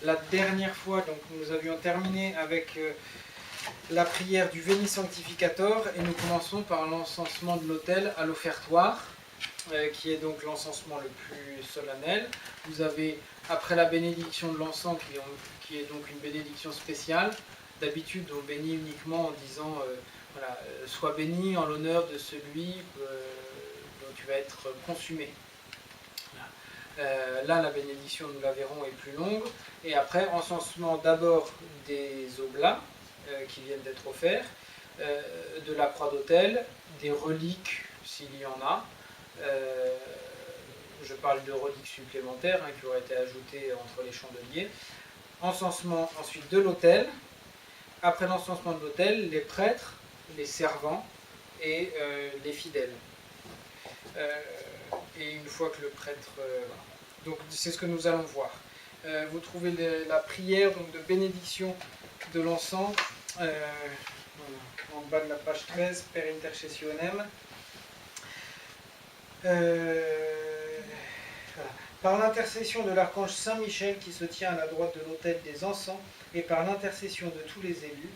la dernière fois, donc nous avions terminé avec la prière du Veni Sanctificator et nous commençons par l'encensement de l'autel à l'offertoire, qui est donc l'encensement le plus solennel. Vous avez, après la bénédiction de l'encens, qui est donc une bénédiction spéciale, d'habitude on bénit uniquement en disant voilà, sois béni en l'honneur de celui dont tu vas être consumé. Là, la bénédiction, nous la verrons, est plus longue. Et après, encensement d'abord des oblats qui viennent d'être offerts, de la croix d'autel, des reliques, s'il y en a. Je parle de reliques supplémentaires qui auraient été ajoutées entre les chandeliers. Encensement ensuite de l'autel. Après l'encensement de l'autel, les prêtres, les servants et les fidèles. Et une fois que le prêtre... voilà. Donc c'est ce que nous allons voir. Vous trouvez la prière donc, de bénédiction de l'encens en bas de la page 13, Per intercessionem. Voilà. Par l'intercession de l'archange Saint Michel qui se tient à la droite de l'autel des encens et par l'intercession de tous les élus,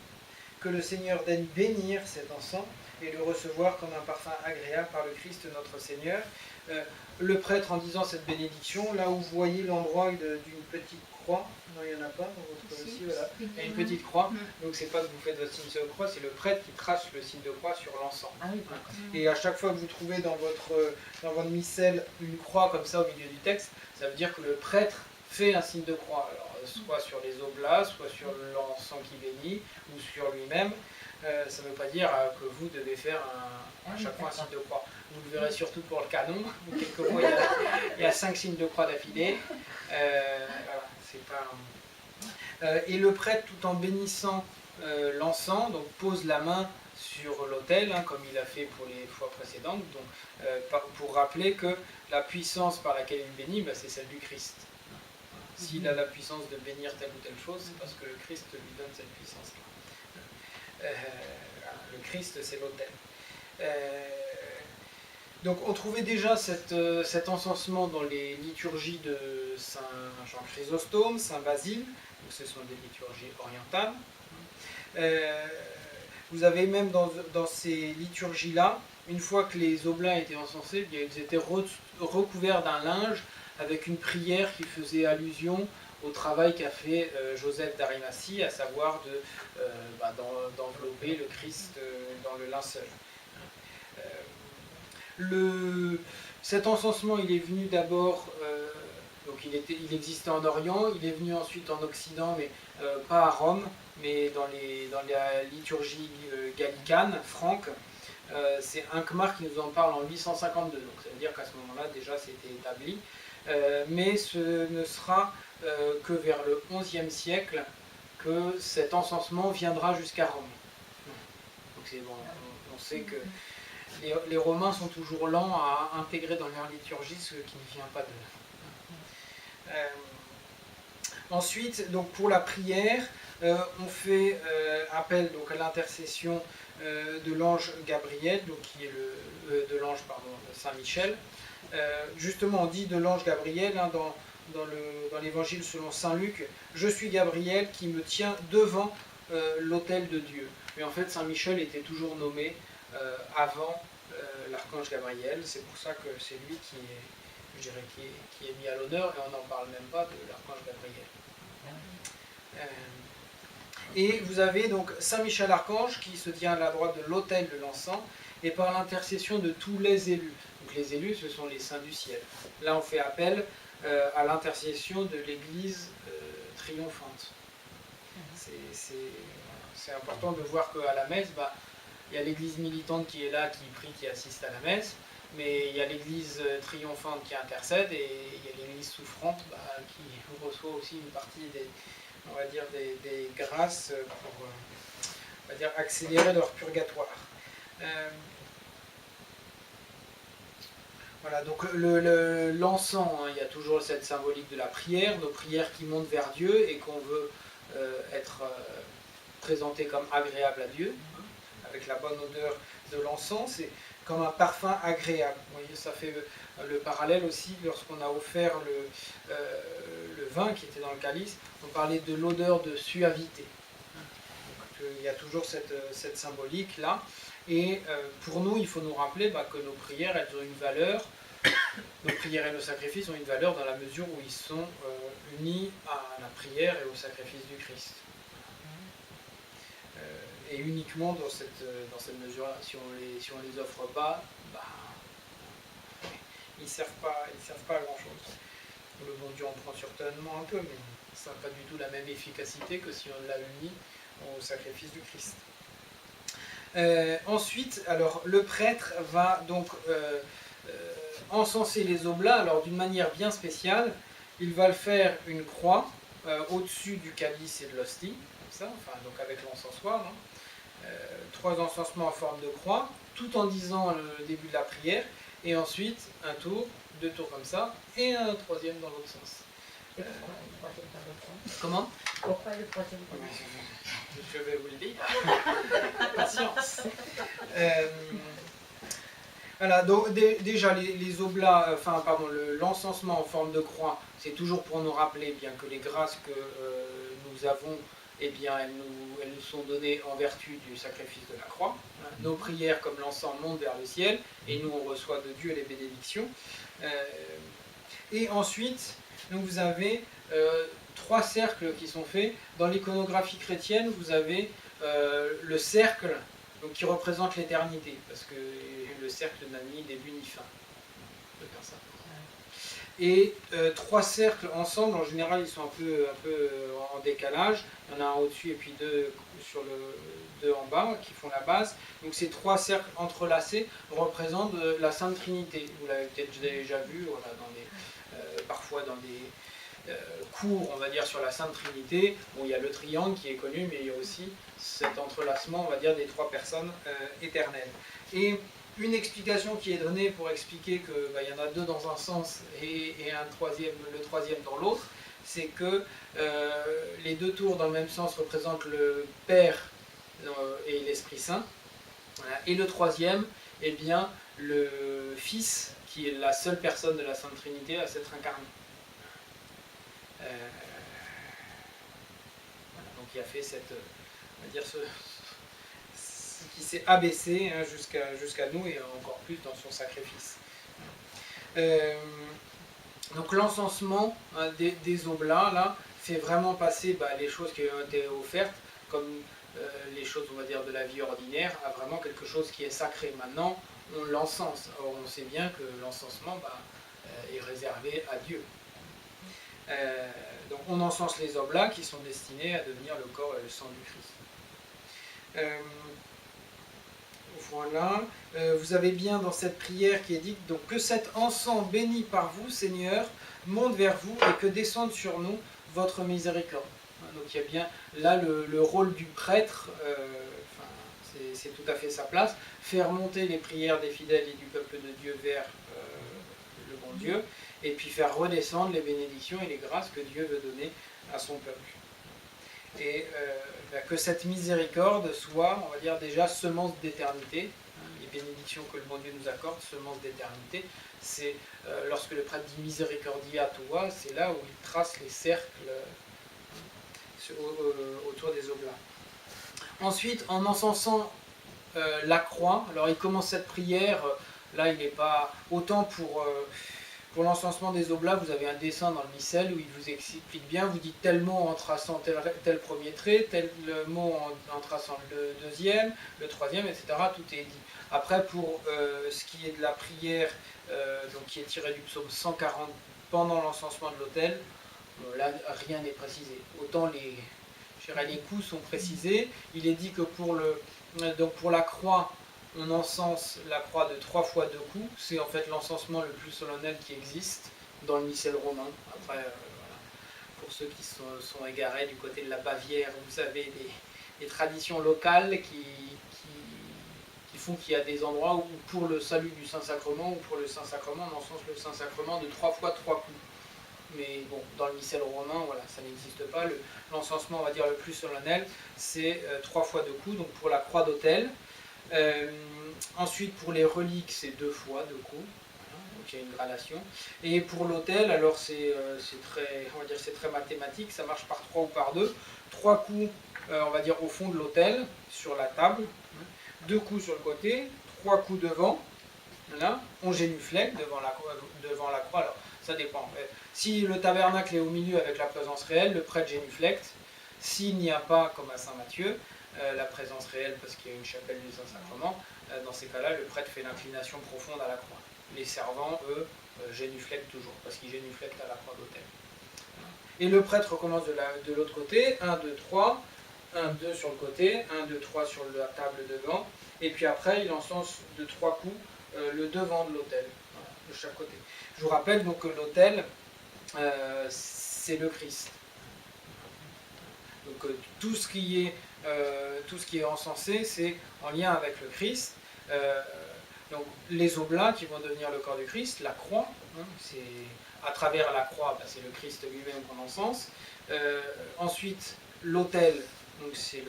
que le Seigneur daigne bénir cet encens et le recevoir comme un parfum agréable par le Christ notre Seigneur. Le prêtre, en disant cette bénédiction, là où vous voyez l'endroit d'une petite croix, non, il n'y en a pas dans votre aussi, voilà. Il y a une petite croix, donc c'est pas que vous faites votre signe de croix, c'est le prêtre qui trace le signe de croix sur l'encens. Ah oui, et à chaque fois que vous trouvez dans votre missel une croix comme ça au milieu du texte, ça veut dire que le prêtre fait un signe de croix, alors, soit sur les oblats, soit sur l'encens qui bénit, ou sur lui-même. Ça ne veut pas dire que vous devez faire à chaque fois un signe de croix. Vous le verrez surtout pour le canon, où quelquefois il y a 5 signes de croix d'affilée. Voilà, c'est pas... et le prêtre, tout en bénissant l'encens, donc pose la main sur l'autel, comme il a fait pour les fois précédentes, donc, pour rappeler que la puissance par laquelle il bénit, c'est celle du Christ. S'il a la puissance de bénir telle ou telle chose, c'est parce que le Christ lui donne cette puissance-là. Le Christ, c'est l'autel. Donc on trouvait déjà cet encensement dans les liturgies de Saint Jean Chrysostome, Saint Basile, donc ce sont des liturgies orientales. Vous avez même dans ces liturgies-là, une fois que les oblats étaient encensés, ils étaient recouverts d'un linge avec une prière qui faisait allusion au travail qu'a fait Joseph d'Arimathie, à savoir d'envelopper le Christ dans le linceul. Cet encensement, il est venu d'abord, donc il existait en Orient, il est venu ensuite en Occident, mais pas à Rome, mais dans la liturgie gallicane, franque. C'est Hincmar qui nous en parle en 852, donc ça veut dire qu'à ce moment-là, déjà, c'était établi. Mais ce ne sera que vers le XIe siècle que cet encensement viendra jusqu'à Rome. Donc c'est bon, on sait que les Romains sont toujours lents à intégrer dans leur liturgie ce qui ne vient pas d'eux. Ensuite, donc pour la prière, on fait appel donc, à l'intercession de l'ange Gabriel, donc, qui est de l'ange Saint Michel. Justement, on dit de l'ange Gabriel dans l'évangile selon Saint Luc, je suis Gabriel qui me tient devant l'autel de Dieu. Mais en fait, Saint Michel était toujours nommé avant l'archange Gabriel. C'est pour ça que c'est lui qui est mis à l'honneur, et on n'en parle même pas de l'archange Gabriel. Et vous avez donc Saint Michel Archange qui se tient à la droite de l'autel de l'encens, et par l'intercession de tous les élus. Donc les élus, ce sont les saints du ciel. Là, on fait appel à l'intercession de l'Église triomphante. C'est important de voir qu'à la messe, il y a l'Église militante qui est là, qui prie, qui assiste à la messe, mais il y a l'Église triomphante qui intercède, et il y a l'Église souffrante qui reçoit aussi une partie des grâces pour accélérer leur purgatoire. Voilà, donc l'encens, il y a toujours cette symbolique de la prière, nos prières qui montent vers Dieu et qu'on veut être présenté comme agréable à Dieu, avec la bonne odeur de l'encens, c'est comme un parfum agréable. Vous voyez, ça fait le parallèle aussi lorsqu'on a offert le vin qui était dans le calice, on parlait de l'odeur de suavité. Donc, il y a toujours cette symbolique-là. Et pour nous, il faut nous rappeler que nos prières, elles ont une valeur. Nos prières et nos sacrifices ont une valeur dans la mesure où ils sont unis à la prière et au sacrifice du Christ. Et uniquement dans cette mesure-là, si on les offre pas, ils ne servent pas à grand-chose. Le bon Dieu en prend certainement un peu, mais ça n'a pas du tout la même efficacité que si on l'a uni au sacrifice du Christ. Ensuite, alors, le prêtre va donc encenser les oblats, alors d'une manière bien spéciale. Il va le faire une croix au-dessus du calice et de l'hostie, comme ça, enfin, donc avec l'encensoir. 3 encensements en forme de croix, tout en disant le début de la prière, et ensuite un tour, 2 tours comme ça, et un 3e dans l'autre sens. Et pourquoi le 3e dans l'autre sens? Comment? Pourquoi le 3e dans l'autre sens? Je vais vous le dire. Patience. Voilà, donc déjà les oblats, l'encensement en forme de croix, c'est toujours pour nous rappeler bien que les grâces que nous avons, eh bien, elles nous sont données en vertu du sacrifice de la croix. Nos prières, comme l'encens, montent vers le ciel, et nous, on reçoit de Dieu les bénédictions. Et ensuite, donc vous avez 3 cercles qui sont faits. Dans l'iconographie chrétienne, vous avez le cercle donc, qui représente l'éternité, parce que le cercle n'a ni début ni fin. De faire ça. Et 3 cercles ensemble, en général ils sont un peu en décalage. Il y en a un au-dessus et puis 2 en bas qui font la base. Donc ces 3 cercles entrelacés représentent la Sainte Trinité. Vous l'avez peut-être déjà vu, voilà, parfois dans des cours, on va dire, sur la Sainte Trinité. Bon, il y a le triangle qui est connu, mais il y a aussi cet entrelacement, on va dire, des 3 personnes éternelles. Et une explication qui est donnée pour expliquer qu'il y en a 2 dans un sens et le troisième dans l'autre, c'est que les 2 tours dans le même sens représentent le Père et l'Esprit Saint, voilà. Et le troisième, eh bien, le Fils, qui est la seule personne de la Sainte Trinité à s'être incarné. Voilà, donc il a fait on va dire qui s'est abaissé jusqu'à nous et encore plus dans son sacrifice. Donc l'encensement des oblats là fait vraiment passer les choses qui ont été offertes comme les choses, on va dire, de la vie ordinaire à vraiment quelque chose qui est sacré. Maintenant on l'encense. Or on sait bien que l'encensement est réservé à Dieu. Donc on encense les oblats qui sont destinés à devenir le corps et le sang du Christ. Voilà, vous avez bien dans cette prière qui est dite donc que cet encens béni par vous, Seigneur, monte vers vous et que descende sur nous votre miséricorde. Donc il y a bien là le rôle du prêtre, c'est tout à fait sa place, faire monter les prières des fidèles et du peuple de Dieu vers le bon Dieu, et puis faire redescendre les bénédictions et les grâces que Dieu veut donner à son peuple. Et que cette miséricorde soit, on va dire déjà, semence d'éternité. Les bénédictions que le bon Dieu nous accorde, semence d'éternité, c'est lorsque le prêtre dit miséricordia tua, c'est là où il trace les cercles autour des oblats. Ensuite, en encensant la croix, alors il commence cette prière, là il n'est pas autant pour l'encensement des oblats, vous avez un dessin dans le missel où il vous explique bien, vous dites tel mot en traçant tel premier trait, tel mot en traçant le deuxième, le troisième, etc. Tout est dit. Après, pour ce qui est de la prière, donc qui est tirée du psaume 140 pendant l'encensement de l'autel, là rien n'est précisé. Autant les coups sont précisés. Il est dit que pour la croix, on encense la croix de 3 fois 2 coups. C'est en fait l'encensement le plus solennel qui existe dans le missel romain. Après, voilà. Pour ceux qui sont égarés du côté de la Bavière, vous savez, des traditions locales qui font qu'il y a des endroits où pour le salut du Saint-Sacrement ou pour le Saint-Sacrement, on encense le Saint-Sacrement de 3 fois 3 coups. Mais bon, dans le missel romain, voilà, ça n'existe pas. L'encensement, on va dire, le plus solennel, c'est 3 fois 2 coups. Donc pour la croix d'autel, Ensuite, pour les reliques, c'est 2 fois, 2 coups. Voilà, donc il y a une gradation. Et pour l'autel, alors c'est très, on va dire, c'est très mathématique, ça marche par 3 ou par 2. 3 coups, on va dire, au fond de l'autel, sur la table. 2 coups sur le côté, 3 coups devant. Là, on génuflète devant la croix. Alors, ça dépend. Si le tabernacle est au milieu avec la présence réelle, le prêtre génuflecte. S'il n'y a pas, comme à Saint-Matthieu, la présence réelle parce qu'il y a une chapelle du Saint-Sacrement, dans ces cas-là, le prêtre fait l'inclination profonde à la croix. Les servants, eux, génuflectent toujours parce qu'ils génuflectent à la croix d'autel. Et le prêtre recommence de l'autre côté, 1, 2, 3, 1, 2 sur le côté, 1, 2, 3 sur la table devant, et puis après il encense de 3 coups le devant de l'autel, voilà, de chaque côté. Je vous rappelle donc que l'autel, c'est le Christ. Donc tout ce qui est encensé, c'est en lien avec le Christ. Donc les oblats qui vont devenir le corps du Christ, la croix, c'est à travers la croix, c'est le Christ lui-même qu'on encense. Ensuite, l'autel, donc c'est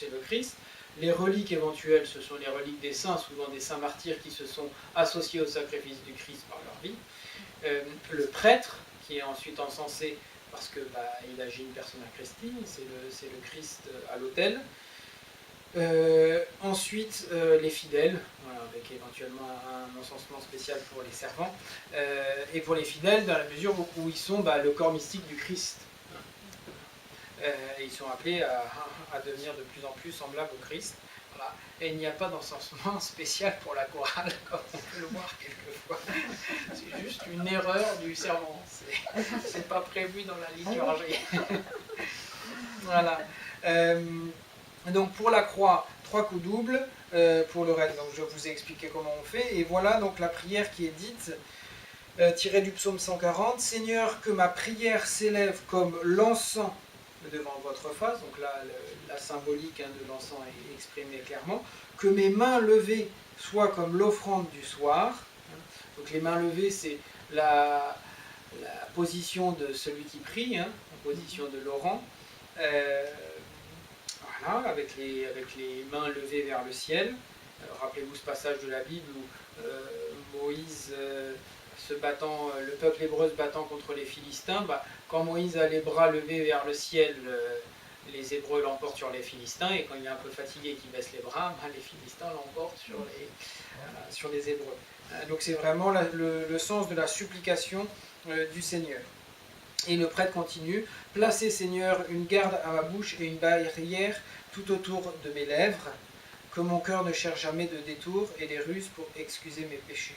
le Christ. Les reliques éventuelles, ce sont les reliques des saints, souvent des saints martyrs qui se sont associés au sacrifice du Christ par leur vie. Le prêtre, qui est ensuite encensé parce qu'il agit une persona Christi, c'est le Christ à l'autel. Ensuite, les fidèles, voilà, avec éventuellement un encensement spécial pour les servants, et pour les fidèles, dans la mesure où ils sont le corps mystique du Christ. Et ils sont appelés à devenir de plus en plus semblables au Christ. Voilà. Et il n'y a pas d'encensement spécial pour la chorale, comme on peut le voir quelquefois. C'est juste une erreur du serment. C'est pas prévu dans la liturgie. Voilà. Donc pour la croix, 3 coups doubles. Pour le reste, donc je vous ai expliqué comment on fait. Et voilà donc la prière qui est dite, tirée du psaume 140. Seigneur, que ma prière s'élève comme l'encens devant votre face, donc là la symbolique de l'encens est exprimée clairement, que mes mains levées soient comme l'offrande du soir. Donc les mains levées, c'est la position de celui qui prie, en position de l'orant, voilà, avec les mains levées vers le ciel. Rappelez-vous ce passage de la Bible où Moïse le peuple hébreu se battant contre les Philistins, quand Moïse a les bras levés vers le ciel, les Hébreux l'emportent sur les Philistins, et quand il est un peu fatigué et qu'il baisse les bras, les Philistins l'emportent sur les Hébreux. Donc c'est vraiment le sens de la supplication du Seigneur. Et le prêtre continue, « Placez, Seigneur, une garde à ma bouche et une barrière tout autour de mes lèvres, que mon cœur ne cherche jamais de détour et des ruses pour excuser mes péchés. »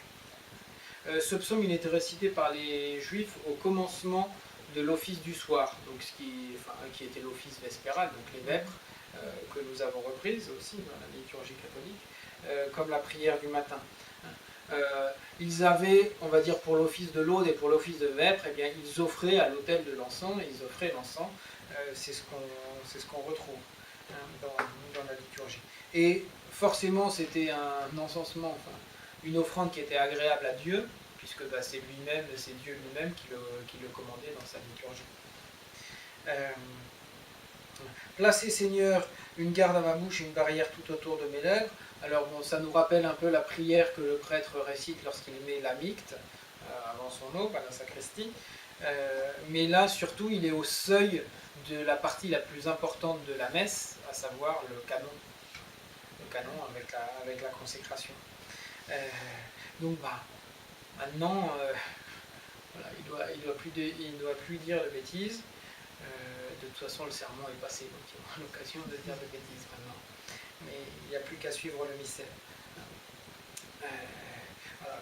Ce psaume, il était récité par les Juifs au commencement de l'office du soir, donc qui était l'office vespéral, donc les vêpres, que nous avons reprises aussi dans la liturgie catholique, comme la prière du matin. Ils avaient, on va dire, pour l'office de l'aude et pour l'office de vêpres, eh bien, ils offraient à l'autel de l'encens, et ils offraient l'encens. C'est ce qu'on retrouve dans la liturgie. Et forcément, c'était un encensement, une offrande qui était agréable à Dieu, puisque c'est lui-même, c'est Dieu lui-même qui le commandait dans sa liturgie. Placez, Seigneur, une garde à ma bouche et une barrière tout autour de mes lèvres. Alors bon, ça nous rappelle un peu la prière que le prêtre récite lorsqu'il met la micte avant son aube, à la sacristie. Mais là, surtout, il est au seuil de la partie la plus importante de la messe, à savoir le canon. Le canon avec la consécration. Donc maintenant, voilà, il doit plus dire de bêtises. De toute façon, le serment est passé, donc il aura l'occasion de dire de bêtises maintenant. Mais il n'y a plus qu'à suivre le mystère. Voilà.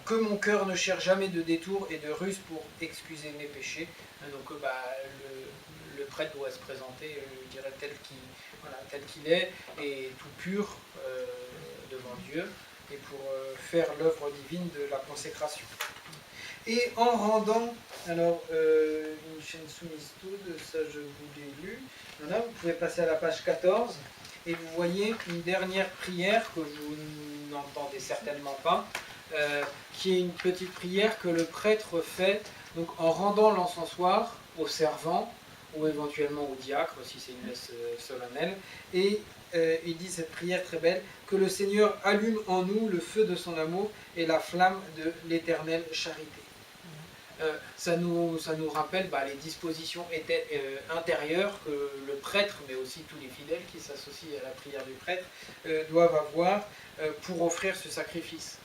Que mon cœur ne cherche jamais de détour et de ruse pour excuser mes péchés. Donc le prêtre doit se présenter, je dirais, tel qu'il est, et tout pur devant Dieu, et pour faire l'œuvre divine de la consécration. Et en rendant, alors, Vincenzo Mistud, ça je vous l'ai lu, voilà, vous pouvez passer à la page 14, et vous voyez une dernière prière que vous n'entendez certainement pas, qui est une petite prière que le prêtre fait donc, en rendant l'encensoir aux servants ou éventuellement au diacre, si c'est une messe solennelle. Et il dit cette prière très belle, que le Seigneur allume en nous le feu de son amour et la flamme de l'éternelle charité. Ça nous rappelle les dispositions intérieures que le prêtre, mais aussi tous les fidèles qui s'associent à la prière du prêtre, doivent avoir pour offrir ce sacrifice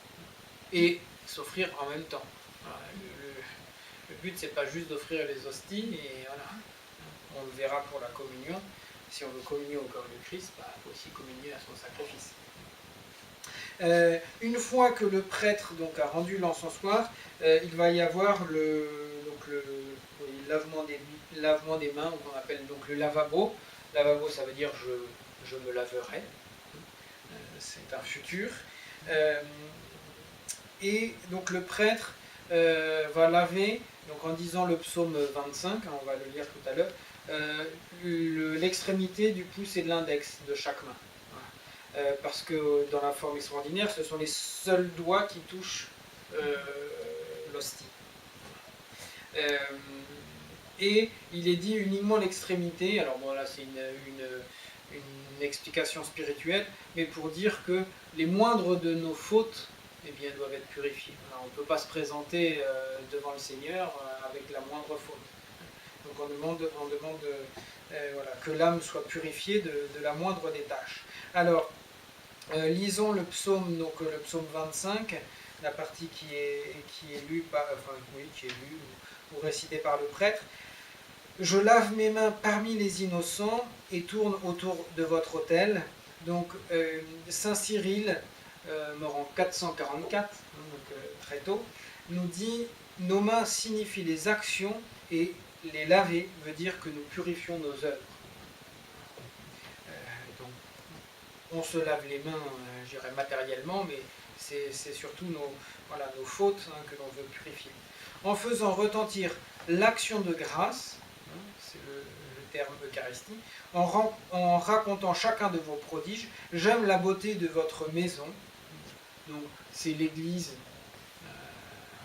et s'offrir en même temps. Voilà, le but, c'est pas juste d'offrir les hosties, et voilà, on le verra pour la communion. Si on veut communier au corps du Christ, il faut aussi communier à son sacrifice. Une fois que le prêtre a rendu l'encensoir, il va y avoir le lavement des mains, qu'on appelle donc le lavabo. Lavabo, ça veut dire je me laverai. C'est un futur. Et donc le prêtre va laver, donc en disant le psaume 25, on va le lire tout à l'heure, l'extrémité du pouce et de l'index de chaque main. Parce que dans la forme extraordinaire, ce sont les seuls doigts qui touchent l'hostie. Et il est dit uniquement l'extrémité, alors bon là c'est une explication spirituelle, mais pour dire que les moindres de nos fautes doivent être purifiées. Alors, on ne peut pas se présenter devant le Seigneur avec la moindre faute. Donc on demande que l'âme soit purifiée de la moindre des tâches. Alors, lisons le psaume, le psaume 25, la partie qui est lue ou récitée par le prêtre. Je lave mes mains parmi les innocents et tourne autour de votre autel. Donc, Saint Cyril, mort en 444, très tôt, nous dit nos mains signifient les actions et les laver veut dire que nous purifions nos œuvres. Donc, on se lave les mains, je dirais matériellement, mais c'est surtout nos fautes que l'on veut purifier. En faisant retentir l'action de grâce, c'est le terme Eucharistie, en racontant chacun de vos prodiges, j'aime la beauté de votre maison. Donc c'est l'église,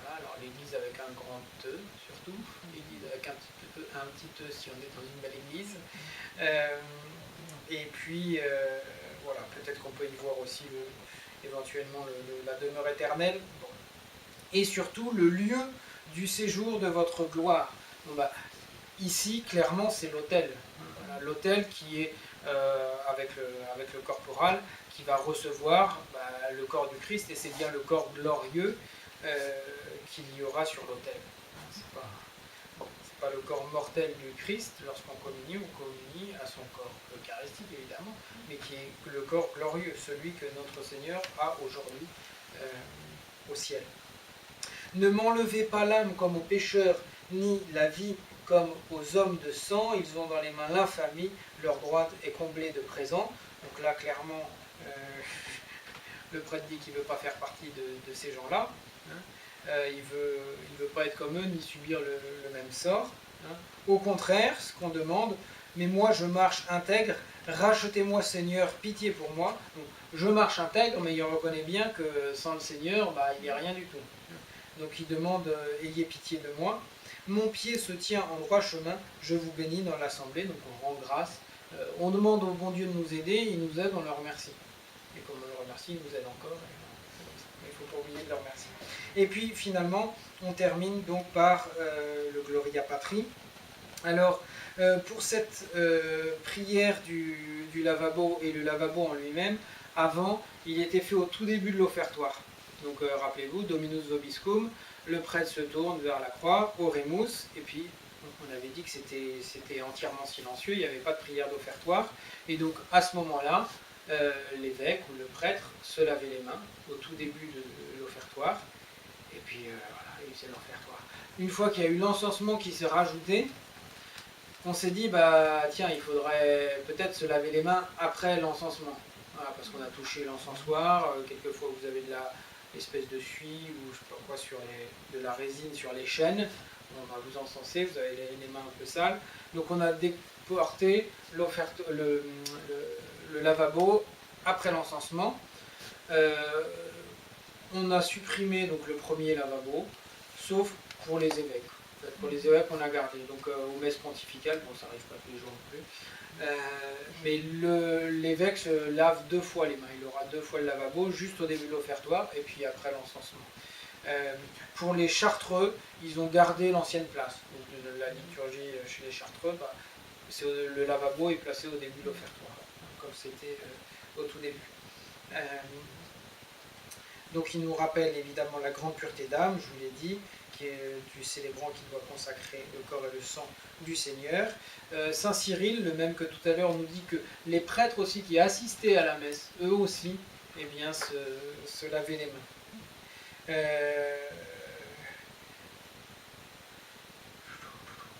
alors l'église avec un grand E surtout, l'église avec un petit E si on est dans une belle église. Et puis voilà, peut-être qu'on peut y voir aussi éventuellement la demeure éternelle. Bon. Et surtout le lieu du séjour de votre gloire. Donc, ici, clairement, c'est l'autel. Voilà, l'autel qui est avec le corporal, qui va recevoir le corps du Christ, et c'est bien le corps glorieux qu'il y aura sur l'autel. C'est pas le corps mortel du Christ lorsqu'on communie, on communie à son corps eucharistique évidemment, mais qui est le corps glorieux, celui que notre Seigneur a aujourd'hui au ciel. Ne m'enlevez pas l'âme comme aux pécheurs, ni la vie comme aux hommes de sang, ils ont dans les mains l'infamie, leur droite est comblée de présents. Donc là, clairement, le prêtre dit qu'il ne veut pas faire partie de ces gens-là. Il ne veut pas être comme eux, ni subir le même sort. Au contraire, ce qu'on demande, mais moi je marche intègre, rachetez-moi Seigneur, pitié pour moi. Donc, je marche intègre, mais il reconnaît bien que sans le Seigneur, il n'y a rien du tout. Donc il demande, ayez pitié de moi. Mon pied se tient en droit chemin, je vous bénis dans l'assemblée, donc on rend grâce. On demande au bon Dieu de nous aider, il nous aide, on le remercie. Et comme on le remercie, il nous aide encore. Il ne faut pas oublier de le remercier. Et puis finalement, on termine donc par le Gloria Patri. Alors, pour cette prière du lavabo et le lavabo en lui-même, avant, il était fait au tout début de l'offertoire. Donc rappelez-vous, Dominus Vobiscum, le prêtre se tourne vers la croix, Oremus, et puis on avait dit que c'était entièrement silencieux, il n'y avait pas de prière d'offertoire, et donc à ce moment-là, l'évêque ou le prêtre se lavait les mains au tout début de l'offertoire, et puis voilà, il faisait l'offertoire. Une fois qu'il y a eu l'encensement qui s'est rajouté, on s'est dit, tiens, il faudrait peut-être se laver les mains après l'encensement, voilà, parce qu'on a touché l'encensoir, quelquefois vous avez de l'espèce de suie ou je sais pas quoi de la résine sur les chaînes, on va vous encenser, vous avez les mains un peu sales, donc on a déporté le lavabo après l'encensement. On a supprimé donc le premier lavabo, sauf pour les évêques. En fait, pour les évêques, on a gardé. Donc aux messes pontificales, bon, ça n'arrive pas tous les jours non plus. Mais l'évêque se lave 2 fois les mains. Il aura 2 fois le lavabo, juste au début de l'offertoire et puis après l'encensement. Pour les Chartreux, ils ont gardé l'ancienne place. Donc, la liturgie chez les Chartreux, le lavabo est placé au début de l'offertoire, comme c'était au tout début. Donc il nous rappelle évidemment la grande pureté d'âme, je vous l'ai dit, qui est du célébrant qui doit consacrer le corps et le sang du Seigneur. Saint Cyril, le même que tout à l'heure, nous dit que les prêtres aussi qui assistaient à la messe, eux aussi, eh bien, se lavaient les mains.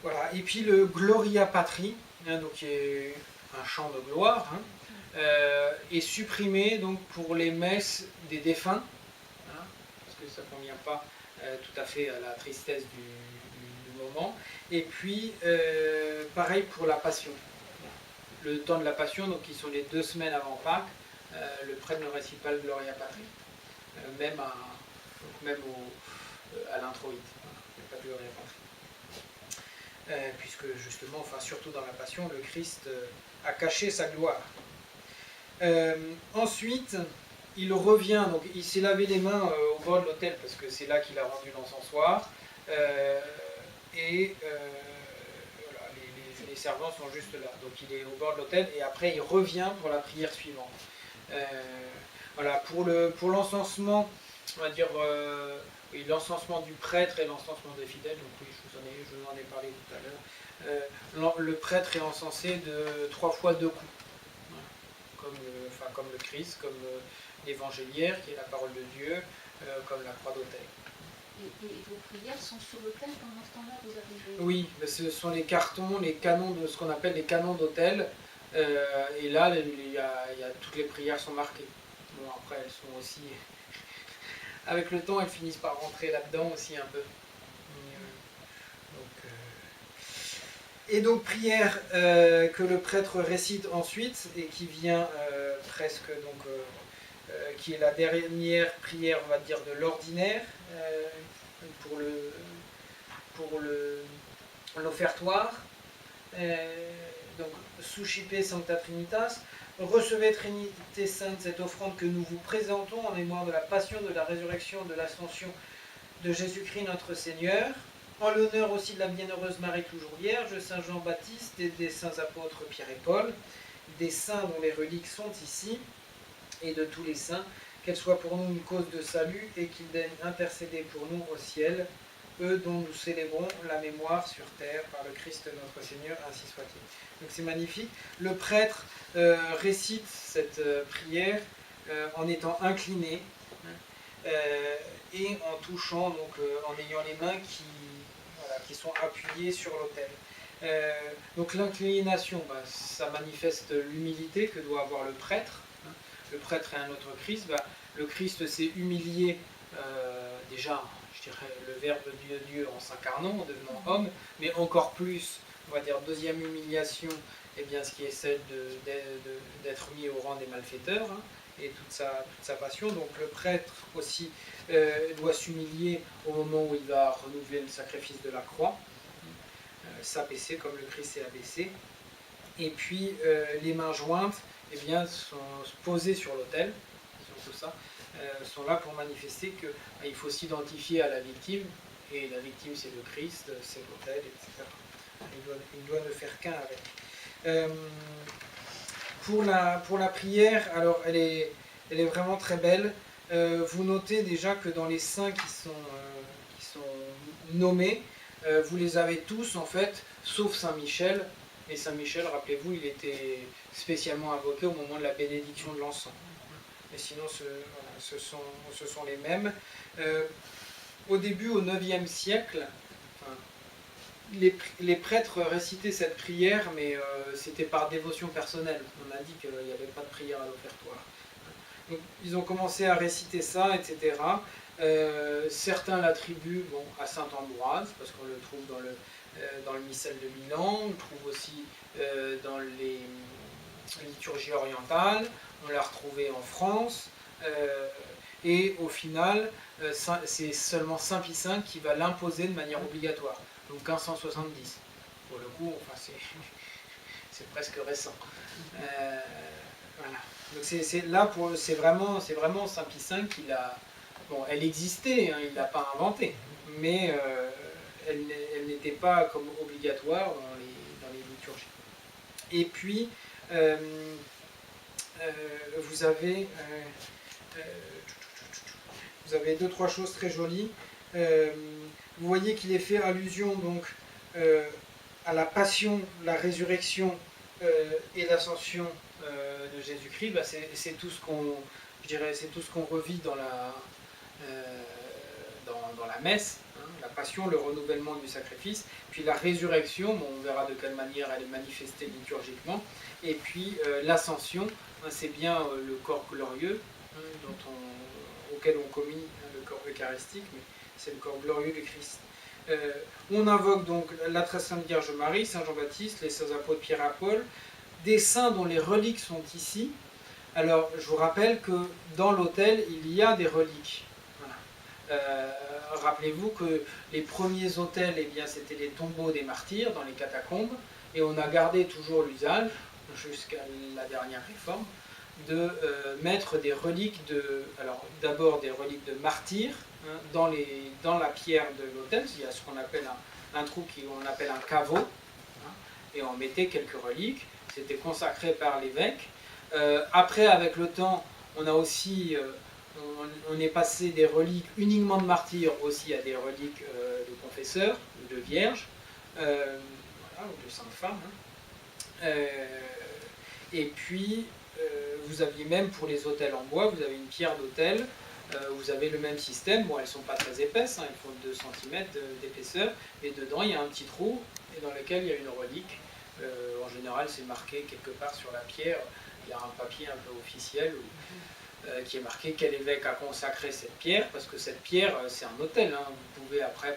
Voilà. Et puis le Gloria Patri, donc qui est un chant de gloire, est supprimé donc, pour les messes des défunts, parce que ça ne convient pas tout à fait à la tristesse du moment. Et puis, pareil pour la Passion. Le temps de la Passion, donc qui sont les 2 semaines avant Pâques, le prêtre ne récite pas le Gloria Patri, même à l'introïte. Il n'y a pas de Gloria Patri. Puisque justement, enfin surtout dans la Passion, le Christ a caché sa gloire. Ensuite, il revient, donc il s'est lavé les mains au bord de l'autel parce que c'est là qu'il a rendu l'encensoir. Voilà, les servants sont juste là. Donc il est au bord de l'autel et après il revient pour la prière suivante. Voilà, pour l'encensement, on va dire oui, l'encensement du prêtre et l'encensement des fidèles. Donc oui, je vous en ai parlé tout à l'heure. Le prêtre est encensé de 3 fois 2 coups. Comme le Christ, comme l'évangéliaire qui est la parole de Dieu, comme la croix d'autel. Et vos prières sont sur l'autel pendant ce temps-là, vous arrivez? Oui, ce sont les cartons, les canons de ce qu'on appelle les canons d'autel. Et là, toutes les prières sont marquées. Bon, après, elles sont aussi... Avec le temps, elles finissent par rentrer là-dedans aussi un peu. Et donc prière que le prêtre récite ensuite et qui vient presque donc qui est la dernière prière, on va dire, de l'ordinaire pour l'offertoire. Donc Suscipe Sancta Trinitas, recevez Trinité Sainte cette offrande que nous vous présentons en mémoire de la passion, de la résurrection, de l'ascension de Jésus-Christ notre Seigneur. En l'honneur aussi de la bienheureuse Marie toujours Vierge, Saint Jean-Baptiste et des saints apôtres Pierre et Paul, des saints dont les reliques sont ici, et de tous les saints, qu'elle soit pour nous une cause de salut et qu'ils daignent intercéder pour nous au ciel, eux dont nous célébrons la mémoire sur terre par le Christ notre Seigneur, ainsi soit-il. Donc c'est magnifique. Le prêtre récite cette prière en étant incliné et en touchant, donc en ayant les mains qui sont appuyées sur l'autel. Donc l'inclination, ça manifeste l'humilité que doit avoir le prêtre. Le prêtre est un autre Christ. Le Christ s'est humilié déjà, je dirais, le Verbe Dieu en s'incarnant, en devenant homme, mais encore plus, on va dire, deuxième humiliation, eh bien, ce qui est celle d'être mis au rang des malfaiteurs, et toute sa passion. Donc le prêtre aussi doit s'humilier au moment où il va renouveler le sacrifice de la croix, s'abaisser comme le Christ s'est abaissé. Et puis les mains jointes, eh bien, sont posées sur l'autel, tout ça, sont là pour manifester qu'il faut s'identifier à la victime, et la victime c'est le Christ, c'est l'autel, etc. Il doit ne faire qu'un avec. Pour la prière, alors elle est vraiment très belle. Vous notez déjà que dans les saints qui sont nommés, vous les avez tous en fait, sauf Saint Michel. Et Saint Michel, rappelez-vous, il était spécialement invoqué au moment de la bénédiction de l'encens. Mais sinon, ce sont les mêmes. Au début, au IXe siècle, les prêtres récitaient cette prière, mais c'était par dévotion personnelle. On a dit qu'il n'y avait pas de prière à l'offertoire. Donc, ils ont commencé à réciter ça, etc. Certains l'attribuent à saint Ambroise, parce qu'on le trouve dans le missel de Milan, on le trouve aussi dans les liturgies orientales, on l'a retrouvé en France, et au final, c'est seulement Saint Pie V qui va l'imposer de manière obligatoire. donc 1570. Pour le coup, enfin, c'est presque récent. Voilà. Donc c'est vraiment Saint Pie V qui l'a... Bon, elle existait, hein, il ne l'a pas inventée, mais elle n'était pas comme obligatoire dans les liturgies. Et puis, vous avez deux, trois choses très jolies. Vous voyez qu'il est fait allusion donc à la passion, la résurrection et l'ascension de Jésus-Christ. Bah, c'est tout ce qu'on revit dans la messe, hein, la passion, le renouvellement du sacrifice, puis la résurrection, bon, on verra de quelle manière elle est manifestée liturgiquement, et puis l'ascension, hein, c'est bien le corps glorieux, hein, auquel on communie, hein, le corps eucharistique, mais c'est le corps glorieux du Christ. On invoque donc la très sainte Vierge Marie, Saint Jean-Baptiste, les saints apôtres Pierre et Paul, des saints dont les reliques sont ici. Alors, je vous rappelle que dans l'autel, il y a des reliques. Voilà. Rappelez-vous que les premiers autels, eh bien, c'était les tombeaux des martyrs dans les catacombes, et on a gardé toujours l'usage, jusqu'à la dernière réforme, de mettre des reliques alors d'abord des reliques de martyrs, hein, dans la pierre de l'autel. Il y a ce qu'on appelle un trou qu'on appelle un caveau, hein, et on mettait quelques reliques. C'était consacré par l'évêque. Après, avec le temps, on a aussi, on est passé des reliques uniquement de martyrs aussi à des reliques de confesseurs, ou de vierges, voilà, ou de saintes femmes. Hein. Et puis, vous aviez même pour les autels en bois, vous avez une pierre d'autel, vous avez le même système. Bon, elles ne sont pas très épaisses, hein, elles font 2 cm d'épaisseur, et dedans il y a un petit trou et dans lequel il y a une relique. En général, c'est marqué quelque part sur la pierre, il y a un papier un peu officiel qui est marqué quel évêque a consacré cette pierre, parce que cette pierre, c'est un autel. Hein. Vous pouvez après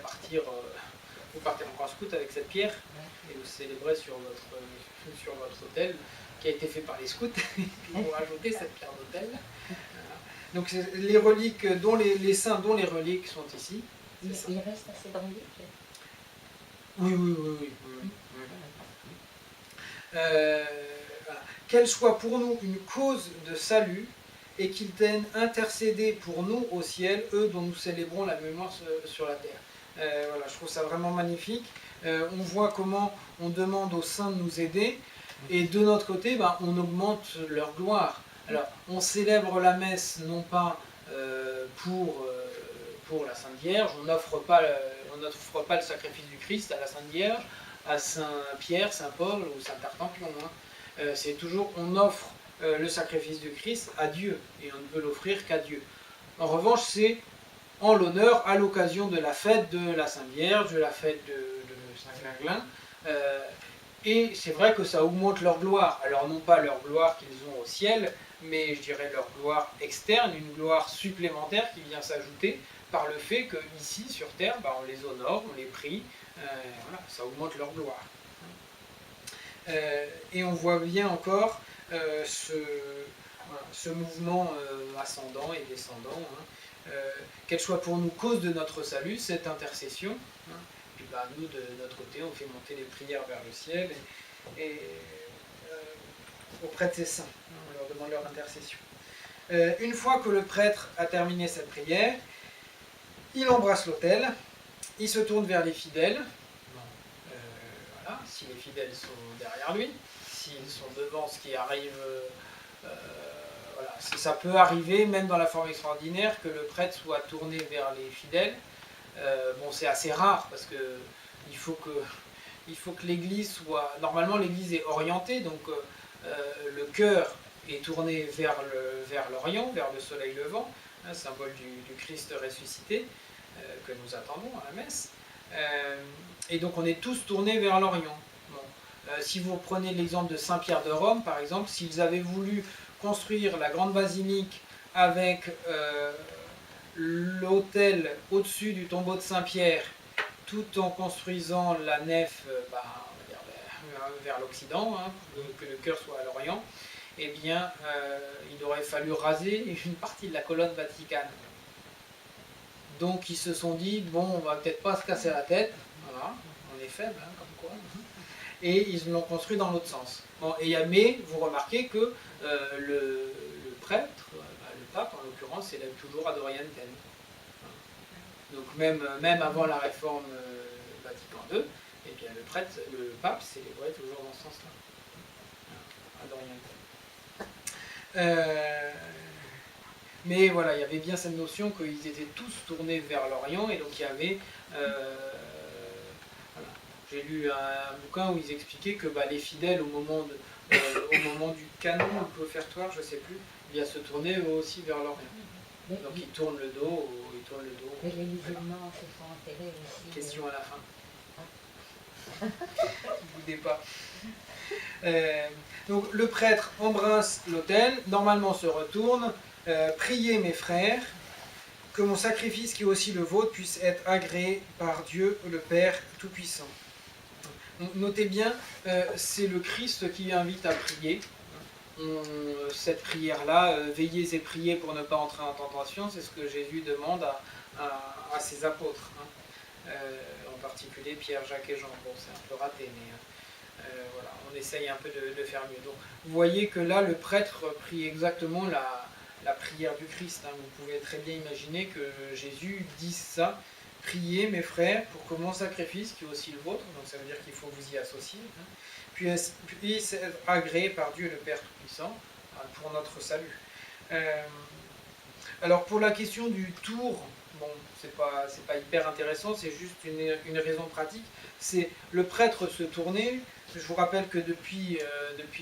vous partez en scout avec cette pierre et vous célébrez sur votre autel qui a été fait par les scouts, qui vont rajouter cette pierre d'autel. Donc les reliques, les saints dont les reliques sont ici. Il reste assez de reliques. Oui. Voilà. Qu'elle soit pour nous une cause de salut et qu'ils tiennent intercéder pour nous au ciel, eux dont nous célébrons la mémoire sur la terre. Voilà, je trouve ça vraiment magnifique. On voit comment on demande aux saints de nous aider, et de notre côté, on augmente leur gloire. Alors, on célèbre la messe non pas pour la Sainte Vierge, on n'offre pas le sacrifice du Christ à la Sainte Vierge, à Saint Pierre, Saint Paul ou Saint Tartampion. Hein. C'est toujours, on offre le sacrifice du Christ à Dieu, et on ne peut l'offrir qu'à Dieu. En revanche, c'est en l'honneur, à l'occasion de la fête de la Sainte Vierge, de la fête de Saint-Glinglin, et c'est vrai que ça augmente leur gloire. Alors non pas leur gloire qu'ils ont au ciel, mais je dirais leur gloire externe, une gloire supplémentaire qui vient s'ajouter par le fait qu'ici, sur terre, on les honore, on les prie, voilà, ça augmente leur gloire. Et on voit bien encore ce mouvement ascendant et descendant, hein, qu'elle soit pour nous cause de notre salut, cette intercession, hein. Puis nous, de notre côté, on fait monter les prières vers le ciel et auprès de ces saints, hein, on leur demande leur intercession. Une fois que le prêtre a terminé cette prière, il embrasse l'autel, il se tourne vers les fidèles. Voilà, si les fidèles sont derrière lui, s'ils sont devant, ce qui arrive, voilà, ça peut arriver, même dans la forme extraordinaire, que le prêtre soit tourné vers les fidèles. Bon, c'est assez rare parce que il faut que l'église soit... Normalement, l'église est orientée, donc le cœur est tourné vers l'Orient, vers le soleil levant, hein, symbole du Christ ressuscité que nous attendons à la messe. Et donc on est tous tournés vers l'Orient. Bon. Si vous prenez l'exemple de Saint-Pierre de Rome, par exemple, s'ils avaient voulu construire la grande basilique avec l'autel au-dessus du tombeau de Saint-Pierre, tout en construisant la nef vers l'Occident, hein, pour que le cœur soit à l'Orient, eh bien, il aurait fallu raser une partie de la colonne vaticane. Donc ils se sont dit, bon, on va peut-être pas se casser la tête, voilà, est faible, hein, comme quoi. Et ils l'ont construit dans l'autre sens. Bon, mais vous remarquez que le prêtre, le pape en l'occurrence, s'élève toujours ad orientem. Donc même avant la réforme Vatican II, eh bien, le pape célébrait toujours dans ce sens-là. Ad orientem. Mais voilà, il y avait bien cette notion qu'ils étaient tous tournés vers l'Orient, et donc il y avait... voilà. J'ai lu un bouquin où ils expliquaient que les fidèles, au moment du canon ou du offertoire, je ne sais plus, eh bien, se tournaient eux aussi vers l'Orient. Donc ils tournent le dos. Et les musulmans se sont enterrés aussi. Question à la fin. Ne boudez pas. Donc le prêtre embrasse l'autel, normalement se retourne. Priez mes frères, que mon sacrifice qui est aussi le vôtre puisse être agréé par Dieu le Père Tout-Puissant. Notez bien, c'est le Christ qui invite à prier. Cette prière-là, veillez et priez pour ne pas entrer en tentation, c'est ce que Jésus demande à ses apôtres, en particulier Pierre, Jacques et Jean. Bon, c'est un peu raté, mais voilà, on essaye un peu de faire mieux. Donc, vous voyez que là, le prêtre prie exactement la prière du Christ. Vous pouvez très bien imaginer que Jésus dise ça: priez mes frères pour que mon sacrifice, qui est aussi le vôtre, donc ça veut dire qu'il faut vous y associer, puisse être agréé par Dieu le Père Tout-Puissant pour notre salut. Alors pour la question du tour, bon, c'est pas hyper intéressant, c'est juste une raison pratique. C'est le prêtre se tourner. Je vous rappelle que depuis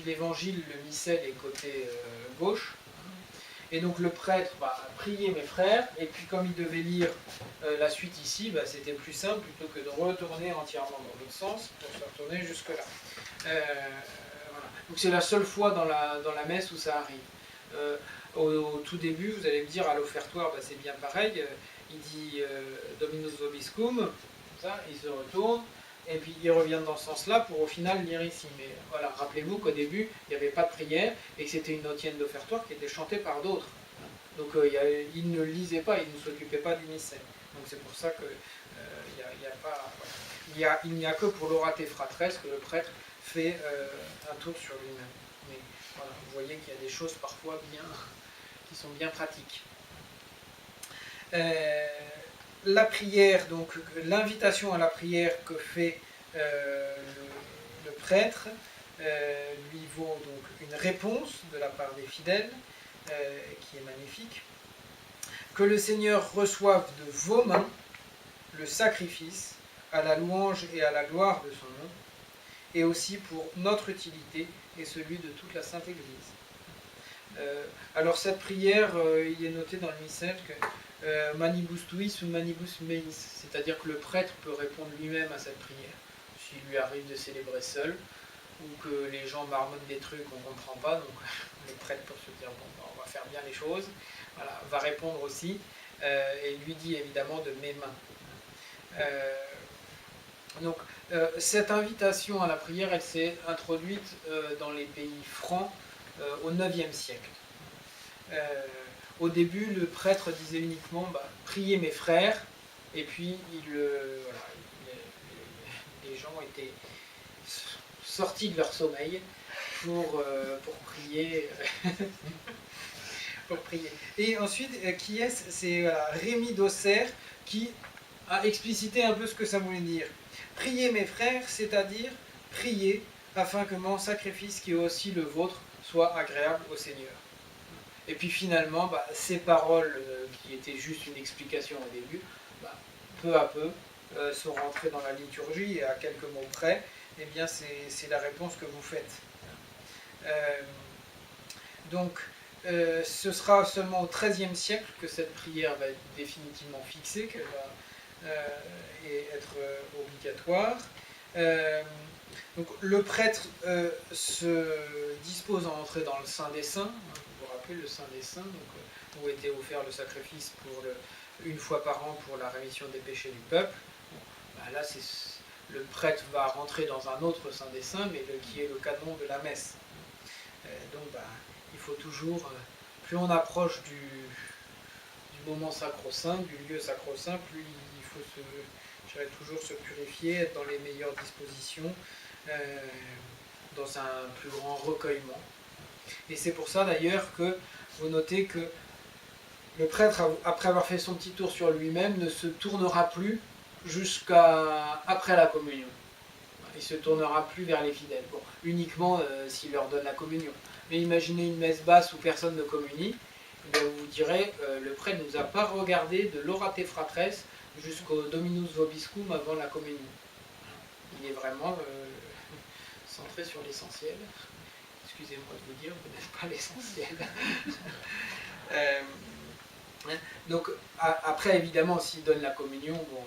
l'évangile, le missel est côté gauche. Et donc le prêtre prier mes frères, et puis comme il devait lire la suite ici, c'était plus simple, plutôt que de retourner entièrement dans l'autre sens, pour se retourner jusque-là. Voilà. Donc c'est la seule fois dans la messe où ça arrive. Au tout début, vous allez me dire, à l'offertoire, c'est bien pareil, il dit Dominus vobiscum, ça, il se retourne, et puis il revient dans ce sens-là pour au final lire ici. Mais voilà, rappelez-vous qu'au début, il n'y avait pas de prière, et que c'était une notienne d'offertoire qui était chantée par d'autres. Donc il ne lisait pas, il ne s'occupait pas du missel. Donc c'est pour ça que il n'y a que pour l'orate fratres que le prêtre fait un tour sur lui-même. Mais voilà, vous voyez qu'il y a des choses parfois qui sont bien pratiques. La prière, donc l'invitation à la prière que fait le prêtre, lui vaut donc une réponse de la part des fidèles, qui est magnifique. Que le Seigneur reçoive de vos mains le sacrifice à la louange et à la gloire de son nom, et aussi pour notre utilité et celui de toute la Sainte Église. Alors cette prière, il est noté dans le missel que manibus tuis ou manibus meis, c'est-à-dire que le prêtre peut répondre lui-même à cette prière, s'il lui arrive de célébrer seul, ou que les gens marmonnent des trucs qu'on ne comprend pas, donc le prêtre peut se dire bon, on va faire bien les choses, voilà, va répondre aussi, et lui dit évidemment de mes mains. Donc cette invitation à la prière, elle s'est introduite dans les pays francs au IXe siècle. Au début, le prêtre disait uniquement priez mes frères, et puis les gens étaient sortis de leur sommeil pour prier. Pour prier. Et ensuite, qui est-ce? C'est Rémi d'Auxerre qui a explicité un peu ce que ça voulait dire. Priez mes frères, c'est-à-dire priez afin que mon sacrifice, qui est aussi le vôtre, soit agréable au Seigneur. Et puis finalement, ces paroles qui étaient juste une explication au début, peu à peu sont rentrées dans la liturgie, et à quelques mots près, eh bien c'est la réponse que vous faites. Donc ce sera seulement au XIIIe siècle que cette prière va être définitivement fixée, qu'elle va être obligatoire. Donc le prêtre se dispose à entrer dans le Saint des Saints. Vous vous rappelez le Saint des Saints, où était offert le sacrifice une fois par an pour la rémission des péchés du peuple. Là, le prêtre va rentrer dans un autre Saint des Saints, mais qui est le canon de la messe. Donc il faut toujours, plus on approche du moment sacro-saint, du lieu sacro-saint, plus il faut je dirais toujours se purifier, être dans les meilleures dispositions, dans un plus grand recueillement. Et c'est pour ça d'ailleurs que vous notez que le prêtre, après avoir fait son petit tour sur lui-même, ne se tournera plus jusqu'à après la communion. Il ne se tournera plus vers les fidèles. Bon, uniquement s'il leur donne la communion. Mais imaginez une messe basse où personne ne communie, et bien vous direz, le prêtre ne nous a pas regardé de l'orate fratres jusqu'au Dominus Vobiscum avant la communion. Il est vraiment centré sur l'essentiel. Excusez-moi de vous dire, vous n'êtes pas l'essentiel. Donc après, évidemment, s'il donne la communion, bon,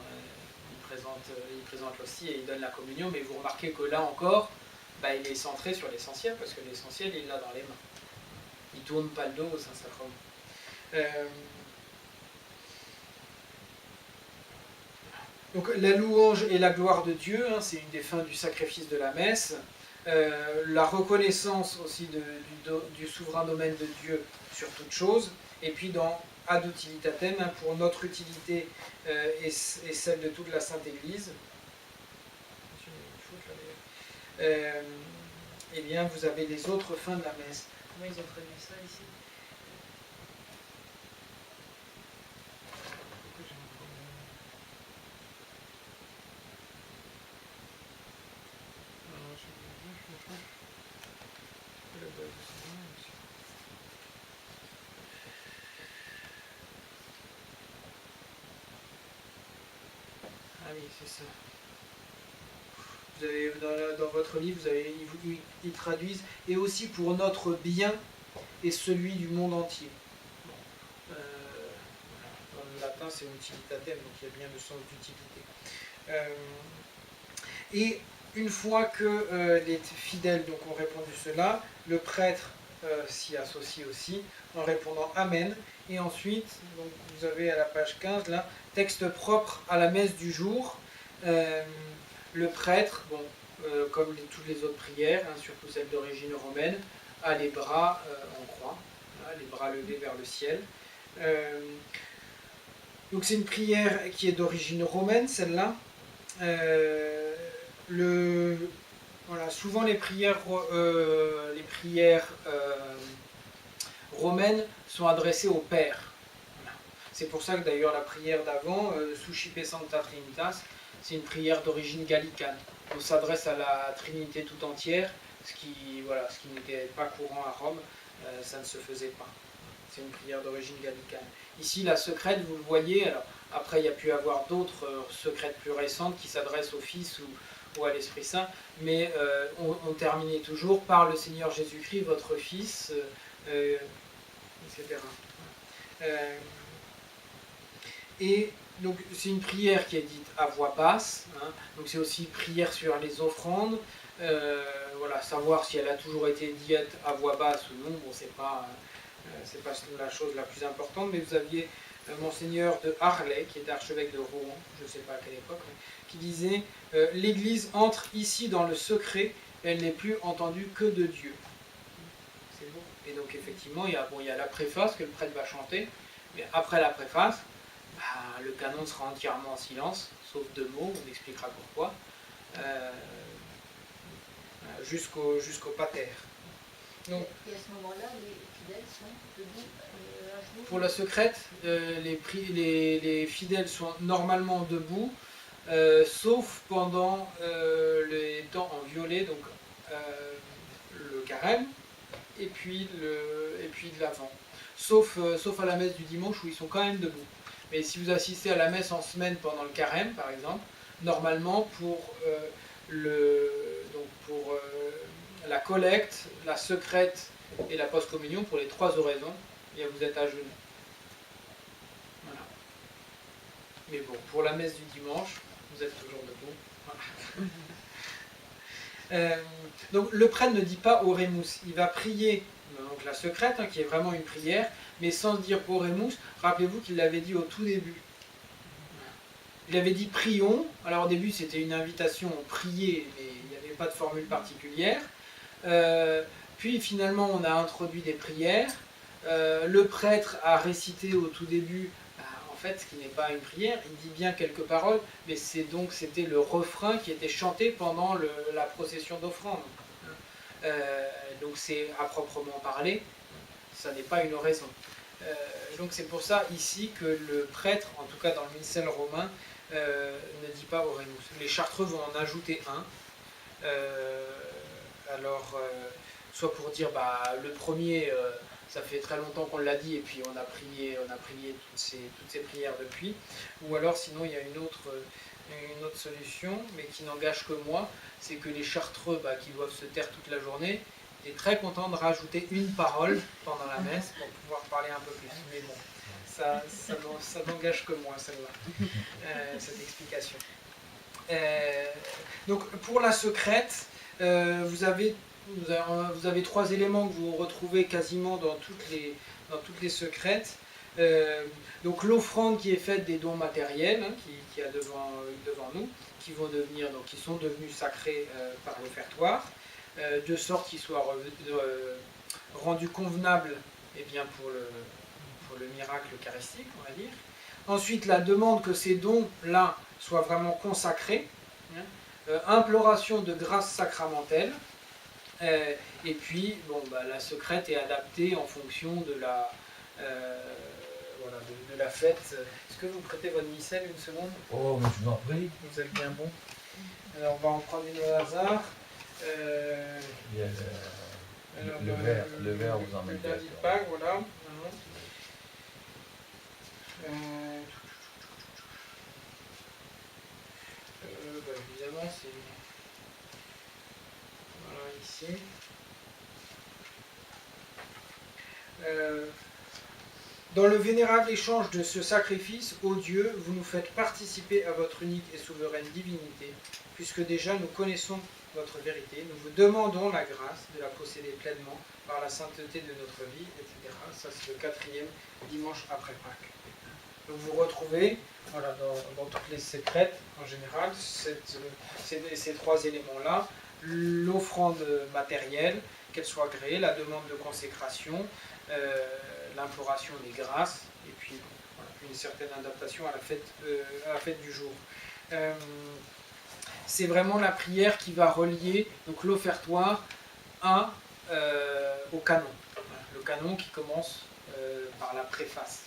il présente l'hostie et il donne la communion, mais vous remarquez que là encore, il est centré sur l'essentiel, parce que l'essentiel, il l'a dans les mains. Il ne tourne pas le dos au Saint-Sacrement. Donc la louange et la gloire de Dieu, c'est une des fins du sacrifice de la messe. La reconnaissance aussi du souverain domaine de Dieu sur toute chose, et puis dans ad utilitatem, pour notre utilité et celle de toute la Sainte Église, eh bien vous avez les autres fins de la messe. Comment ils ont traduit ça ici? Ah oui, c'est ça. Vous avez, dans votre livre, ils traduisent « et aussi pour notre bien et celui du monde entier ». Bon. Dans le latin, c'est utilitatem, donc il y a bien le sens d'utilité. Et une fois que les fidèles donc, ont répondu cela, le prêtre s'y associe aussi en répondant « Amen ». Et ensuite, donc, vous avez à la page 15, là, texte propre à la messe du jour. Le prêtre, bon, comme toutes les autres prières, surtout celle d'origine romaine, a les bras en croix, les bras levés vers le ciel. Donc c'est une prière qui est d'origine romaine, celle-là. Voilà, souvent les prières romaines sont adressées au Père. Voilà. C'est pour ça que d'ailleurs la prière d'avant, Suscipe Sancta Trinitas, c'est une prière d'origine gallicane. On s'adresse à la Trinité tout entière, ce qui n'était pas courant à Rome, ça ne se faisait pas. C'est une prière d'origine gallicane. Ici, la secrète, vous le voyez, alors après il y a pu y avoir d'autres secrètes plus récentes qui s'adressent au Fils ou à l'Esprit Saint, mais on terminait toujours par le Seigneur Jésus-Christ, votre Fils, etc. Et donc c'est une prière qui est dite à voix basse, donc c'est aussi prière sur les offrandes, voilà, savoir si elle a toujours été dite à voix basse ou non, bon, c'est pas la chose la plus importante, mais vous aviez Monseigneur de Harlay, qui était archevêque de Rouen, je ne sais pas à quelle époque, qui disait « L'Église entre ici dans le secret, elle n'est plus entendue que de Dieu ». C'est beau. Et donc effectivement, il y a la préface que le prêtre va chanter, mais après la préface, le canon sera entièrement en silence, sauf 2 mots, on expliquera pourquoi, jusqu'au pater. Donc, et à ce moment-là, les fidèles sont debout à genoux. Pour la secrète, les fidèles sont normalement debout, sauf pendant les temps en violet, donc le carême, et puis de l'Avent. Sauf à la messe du dimanche où ils sont quand même debout. Mais si vous assistez à la messe en semaine pendant le carême, par exemple, normalement pour la collecte, la secrète et la post-communion, pour les 3 oraisons, vous êtes à genoux. Voilà. Mais bon, pour la messe du dimanche, vous êtes toujours debout. Voilà. Donc le prêtre ne dit pas Oremus, il va prier donc la secrète, qui est vraiment une prière, mais sans dire Oremus. Rappelez-vous qu'il l'avait dit au tout début. Il avait dit prions. Alors au début c'était une invitation à prier, mais il n'y avait pas de formule particulière. Puis finalement on a introduit des prières. Le prêtre a récité au tout début fait, ce qui n'est pas une prière, il dit bien quelques paroles, mais c'était le refrain qui était chanté pendant la procession d'offrande. Donc c'est à proprement parler, ça n'est pas une oraison. Donc c'est pour ça ici que le prêtre, en tout cas dans le missel romain, ne dit pas Orémus. Les Chartreux vont en ajouter un. Soit pour dire le premier, ça fait très longtemps qu'on l'a dit et puis on a prié toutes ces prières depuis. Ou alors sinon il y a une autre solution, mais qui n'engage que moi, c'est que les Chartreux qui doivent se taire toute la journée étaient très contents de rajouter une parole pendant la messe pour pouvoir parler un peu plus. Mais bon, ça n'engage que moi, celle-là, cette explication. Donc pour la secrète, vous avez 3 éléments que vous retrouvez quasiment dans toutes les secrètes. Donc l'offrande qui est faite des dons matériels, qui a devant nous, qui sont devenus sacrés par l'offertoire, de sorte qu'ils soient rendus convenables pour le miracle eucharistique, on va dire. Ensuite, la demande que ces dons-là soient vraiment consacrés, imploration de grâce sacramentelle, et puis la secrète est adaptée en fonction de la fête. Est-ce que vous prêtez votre missel une seconde? Oh, mais je vous en prie. Vous êtes bien bon. Alors on va en prendre une au hasard. Il y a le verre vous emmène le lundi de Pâques, voilà. Évidemment, c'est voilà ici. Dans le vénérable échange de ce sacrifice, ô Dieu, vous nous faites participer à votre unique et souveraine divinité, puisque déjà nous connaissons votre vérité, nous vous demandons la grâce de la posséder pleinement par la sainteté de notre vie, etc. Ça, c'est le 4e dimanche après Pâques. Donc vous retrouvez dans toutes les secrètes, en général, ces 3 éléments-là, l'offrande matérielle, qu'elle soit agréée, la demande de consécration, l'imploration des grâces, et puis une certaine adaptation à la fête du jour. C'est vraiment la prière qui va relier donc l'offertoire au canon. Le canon qui commence par la préface.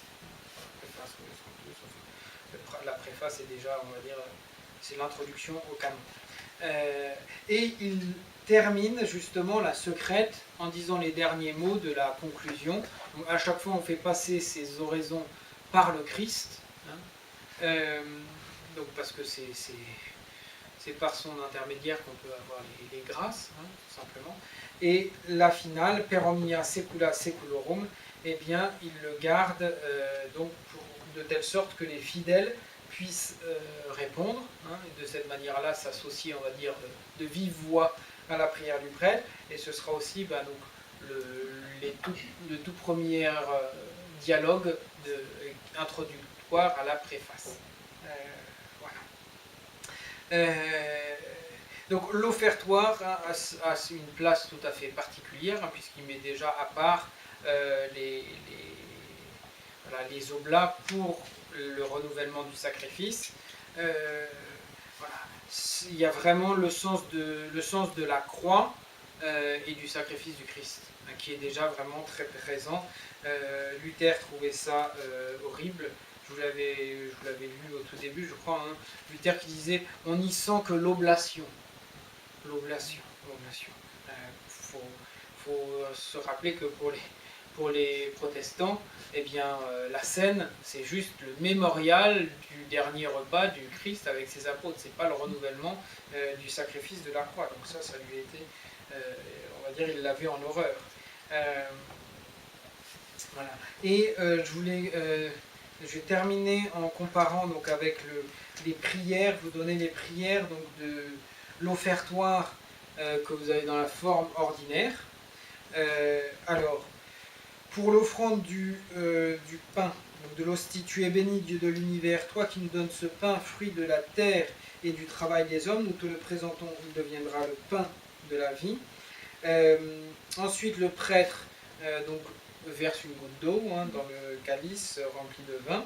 La préface est déjà, on va dire, c'est l'introduction au canon. Et il termine justement la secrète en disant les derniers mots de la conclusion. Donc, à chaque fois, on fait passer ces oraisons par le Christ, donc parce que c'est par son intermédiaire qu'on peut avoir les grâces, tout simplement. Et la finale, Per omnia secula seculorum, eh bien, il le garde donc de telle sorte que les fidèles puissent répondre, et de cette manière-là s'associer, on va dire, de vive voix à la prière du prêtre, et ce sera aussi donc, le tout premier dialogue introductoire à la préface. Donc l'offertoire a une place tout à fait particulière, puisqu'il met déjà à part les oblats pour le renouvellement du sacrifice. Il y a vraiment le sens de la croix et du sacrifice du Christ, qui est déjà vraiment très présent. Luther trouvait ça horrible. Je vous l'avais lu au tout début, je crois. Luther qui disait « on n'y sent que l'oblation ». L'oblation. Faut se rappeler que pour les protestants, eh bien, la scène, c'est juste le mémorial du dernier repas du Christ avec ses apôtres. C'est pas le renouvellement du sacrifice de la croix. Donc ça lui était, on va dire, il l'avait en horreur. Voilà. Et je vais terminer en comparant donc avec les prières, vous donner les prières donc de l'offertoire que vous avez dans la forme ordinaire. Alors, pour l'offrande du pain, donc de l'hostie, tu es béni, Dieu de l'univers, toi qui nous donnes ce pain, fruit de la terre et du travail des hommes, nous te le présentons, il deviendra le pain de la vie. Ensuite, le prêtre donc verse une goutte d'eau dans le calice rempli de vin.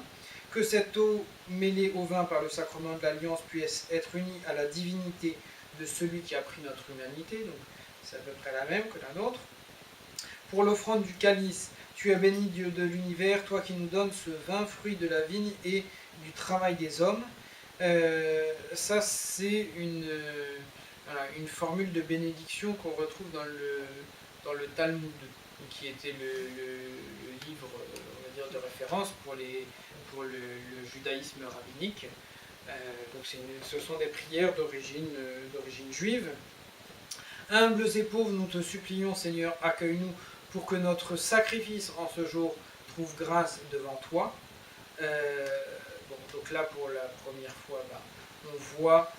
que cette eau mêlée au vin par le sacrement de l'alliance puisse être unie à la divinité de celui qui a pris notre humanité, donc c'est à peu près la même que la nôtre. Pour l'offrande du calice, tu es béni Dieu de l'univers, toi qui nous donnes ce vin, fruit de la vigne et du travail des hommes. Ça c'est une formule de bénédiction qu'on retrouve dans le Talmud, qui était le livre, on va dire, de référence pour le judaïsme rabbinique. Donc ce sont des prières d'origine juive. Humbles et pauvres, nous te supplions, Seigneur, accueille-nous pour que notre sacrifice en ce jour trouve grâce devant toi. Donc là, pour la première fois, on voit,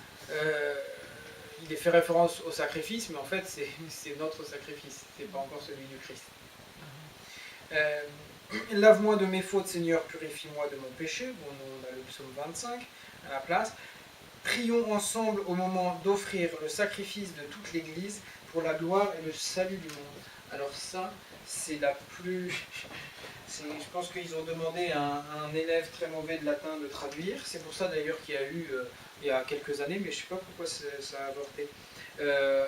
il est fait référence au sacrifice, mais en fait, c'est notre sacrifice, c'est pas encore celui du Christ. Lave-moi de mes fautes, Seigneur, purifie-moi de mon péché. Bon, on a le psaume 25 à la place. Prions ensemble au moment d'offrir le sacrifice de toute l'Église pour la gloire et le salut du monde. Alors ça, c'est la plus... Je pense qu'ils ont demandé à un élève très mauvais de latin de traduire. C'est pour ça d'ailleurs qu'il y a eu, il y a quelques années, mais je ne sais pas pourquoi ça a avorté,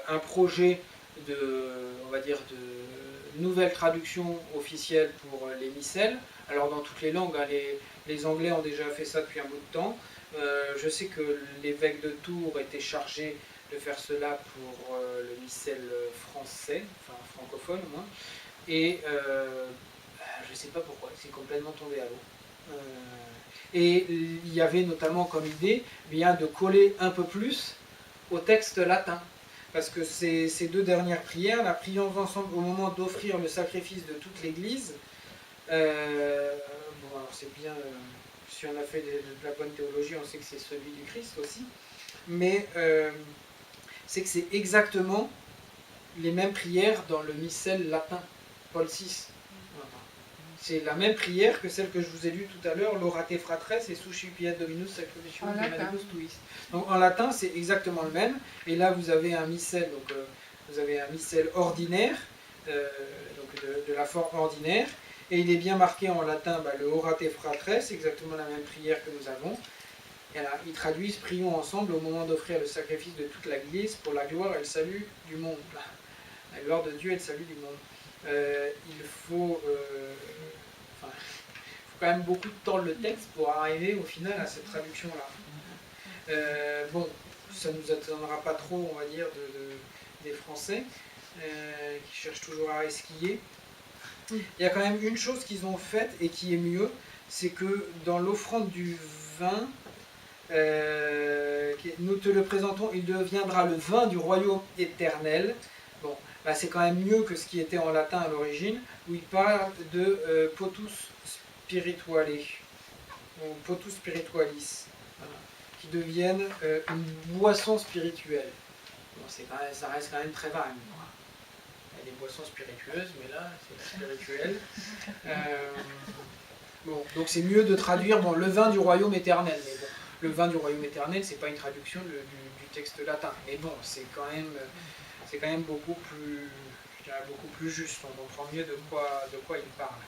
un projet on va dire, de nouvelle traduction officielle pour les missels. Alors dans toutes les langues, hein, les Anglais ont déjà fait ça depuis un bout de temps. Je sais que l'évêque de Tours était chargé de faire cela pour le missel français, enfin francophone au moins. Et je ne sais pas pourquoi, c'est complètement tombé à l'eau. Et il y avait notamment comme idée bien de coller un peu plus au texte latin. Parce que ces deux dernières prières, la prions ensemble au moment d'offrir le sacrifice de toute l'Église. Bon, alors c'est bien, si on a fait de la bonne théologie, on sait que c'est celui du Christ aussi. Mais c'est que c'est exactement les mêmes prières dans le missel latin, Paul VI. C'est la même prière que celle que je vous ai lue tout à l'heure, l'orate fratres et suscipiat Dominus sacrificium donatibus tuis. Donc en latin, c'est exactement le même. Et là, vous avez un missel, donc vous avez un missel ordinaire, donc de la forme ordinaire, et il est bien marqué en latin, le orate fratres, c'est exactement la même prière que nous avons. Et là, ils traduisent « Prions ensemble au moment d'offrir le sacrifice de toute l'Église pour la gloire et le salut du monde ». La gloire de Dieu et le salut du monde. Il faut quand même beaucoup de temps le texte pour arriver au final à cette traduction-là. Bon, ça ne nous attendra pas trop, on va dire, des Français qui cherchent toujours à resquiller. Il y a quand même une chose qu'ils ont faite et qui est mieux, c'est que dans l'offrande du vin, nous te le présentons, il deviendra le vin du royaume éternel. Bon, c'est quand même mieux que ce qui était en latin à l'origine, où il parle de potus spirituale, ou potus spiritualis, voilà, qui deviennent une boisson spirituelle. Bon, ça reste quand même très vague. Il y a des boissons spiritueuses, mais là, c'est spirituel. Bon, donc c'est mieux de traduire le vin du royaume éternel. Mais bon, le vin du royaume éternel, c'est pas une traduction du texte latin. Mais bon, c'est quand même beaucoup plus juste. On comprend mieux de quoi il parle.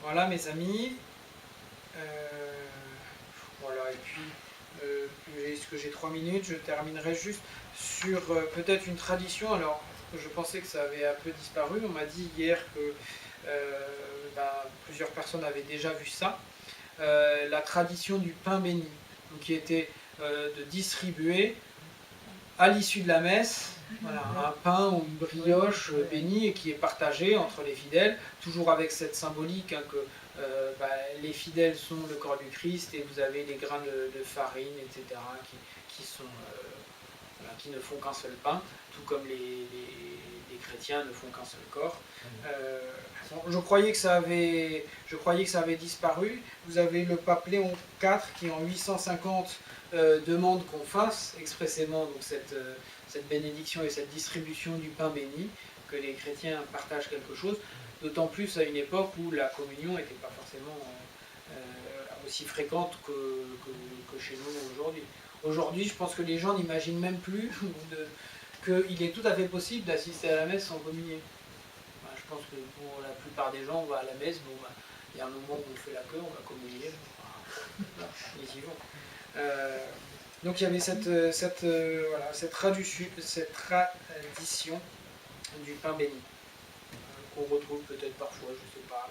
Voilà, mes amis. Voilà, et puis, puisque j'ai 3 minutes, je terminerai juste sur peut-être une tradition. Alors, je pensais que ça avait un peu disparu. On m'a dit hier que plusieurs personnes avaient déjà vu ça. La tradition du pain béni, donc, qui était de distribuer à l'issue de la messe un pain ou une brioche bénie et qui est partagé entre les fidèles, toujours avec cette symbolique que les fidèles sont le corps du Christ et vous avez les grains de farine, etc., qui ne font qu'un seul pain, tout comme les chrétiens ne font qu'un seul corps. Je croyais que ça avait disparu. Vous avez le pape Léon IV qui en 850 demande qu'on fasse expressément donc, cette bénédiction et cette distribution du pain béni, que les chrétiens partagent quelque chose, d'autant plus à une époque où la communion n'était pas forcément aussi fréquente que chez nous aujourd'hui. Aujourd'hui, je pense que les gens n'imaginent même plus qu'il est tout à fait possible d'assister à la messe sans communier. Je Je pense que pour la plupart des gens, on va à la messe, bon, bah, il y a un moment où on fait la queue, on va communier, voilà, ils y vont. Donc il y avait cette tradition du pain béni, qu'on retrouve peut-être parfois, je ne sais pas,